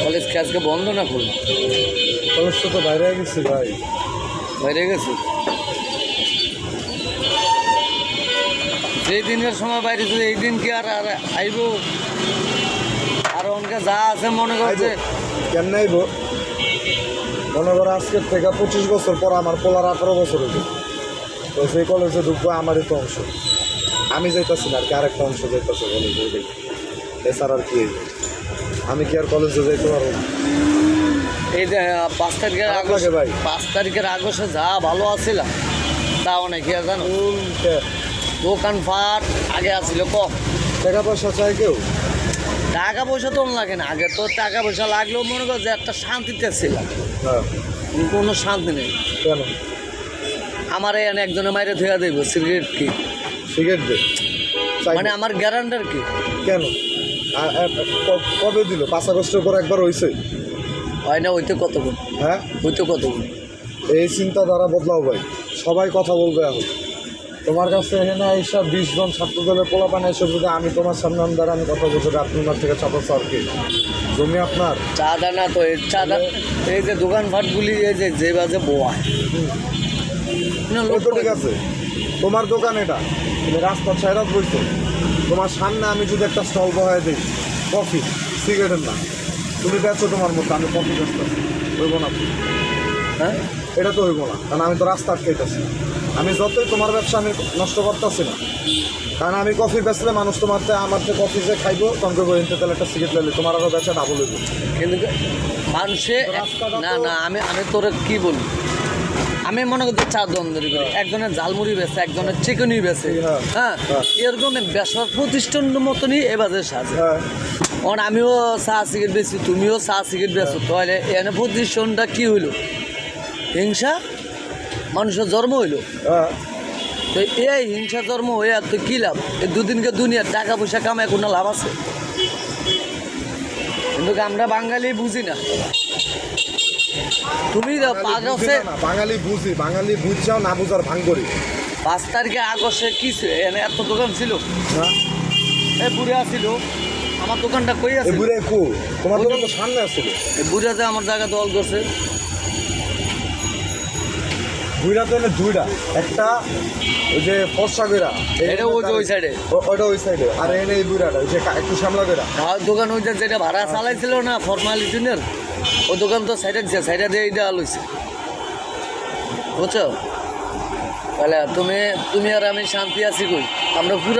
College কি আজকে বন্ধ না খুলবো? কলেজ তো বাইরে গেছি ভাই। বাইরে গেছি যেই দিনের সময় বাইরে ছিল এই দিন কি আর আইব? আর অনেকে যা আছে মনে করছে কেমন আইব? মনে করো আজকের থেকে 25 বছর পর আমার পোলার 18 বছর হইবে, তো সেই কলেজে ঢুকবো আমারই তো অংশ। আমি যাইতেছি না আর কি, আরেকটা অংশ যাইতেছে কলেজে। এছাড়া আর কি হইবে? আমি কি আর কলেজে যাইতে পারবো? এই যে 5 তারিখের আগে লাগে ভাই। 5 তারিখের আগস্টে যা ভালো আছিল তা অনেক কি আর জানো, দোকানপাট আগে আসছিল কম, টাকা পয়সা চাই কেউ? টাকা পয়সা তো লাগে না। আগে তো টাকা পয়সা লাগলেও মনে কর যে একটা শান্তিতে ছিলাম, হ্যাঁ। কোনো শান্তি নেই। কেন? আমার এখানে একজনে মাইরে ধুয়া দেব সিগারেট কি, সিগারেট দে মানে আমার গ্যারান্টার কি? কেন? কবে দিল? 5 আগস্টের পর একবার হয়েছে? হয় না? হইতে কতক্ষণ? হ্যাঁ, হইতে কতক্ষণ? এই চিন্তাধারা বদলাও ভাই। সবাই কথা বলবে এখন তোমার কাছে। এখানে এইসব 20 জন ছাত্র দলের পোলাপান এসব যদি আমি তোমার সামনে দ্বারা আমি কথা বলছি, আপনার থেকে ছাত্র আর কি জমি আপনার চাঁদা না তো এই চাঁদা, এই যে দোকানপাটগুলি এই যে বাজে বোয়া তো ঠিক আছে, তোমার দোকান এটা, তুমি রাস্তা ছাইরাত বলছো, তোমার সামনে আমি যদি একটা স্টল বহায় দিই কফি সিগারেটের না, তুমি বেচো তোমার মতো, আমি কফি বেচতে হইব না? হ্যাঁ, এটা তো হইব না, কারণ আমি তো রাস্তা আটকাইতেছি। আমি যতই তোমার ব্যবসা আমি নষ্ট করতেছি না, কারণ আমি কফি বেচলে মানুষ তোমার আমার থেকে কফি যে খাইবো তখন করবো এনতে তাহলে একটা সিগারেট লাগলে তোমার আরও বেচা ডাবল হইব। কিন্তু মানুষে না না, আমি তোর কি বলি, আমি মনে করছি চা দ্বন্দ্বরি করি, একজনের ঝালমুড়ি বেছে, একজনের চিকেনই বেছে, হ্যাঁ, এরকম ব্যবসার প্রতিষ্ঠান মতনই এবারে সাজে। কারণ আমিও চা সিগারেট বেছি, তুমিও চা সিগারেট বেছো, তাহলে এখানে প্রতিষ্ঠানটা কি হইলো? হিংসা মানুষের জন্ম হইলো। তো এই হিংসা জন্ম হয়ে আর তো কী লাভ? এই দুদিনকে দুনিয়ার টাকা পয়সা কামায় কোনো লাভ আছে? কিন্তু আমরা বাঙালি বুঝি না। তুমি বাঙালি বুঝি, বাঙালি বুঝছাও না বুঝার ভাঙ করি। 5 তারিখে আগস্টে কি ছিল? এখানে এত দোকান ছিল, এই বুড়া ছিল, আমার দোকানটা কই আছে? বুড়ে কো তোমার দোকান তো সামনে আসছিল। এই বুড়াতে আমার জায়গা দল করছে। দুইটা তো এনে দুইটা, একটা ওই যে ফর্সা বেড়া, এটা ওই সাইডে, ওইটা ওই সাইডে, আর এনে এই বুড়াটা ওই যে একটু সামলা বেড়া। আর দোকান ওই যেটা ভাড়া চালাইছিল না ফরমালিটিনের, ওই দোকান তো সাইডে দিচ্ছে, সাইডে দিয়ে এইটা লইছে, বুঝছো? তাহলে তুমি আর আমি শান্তি আছি কই? আমরা পুরো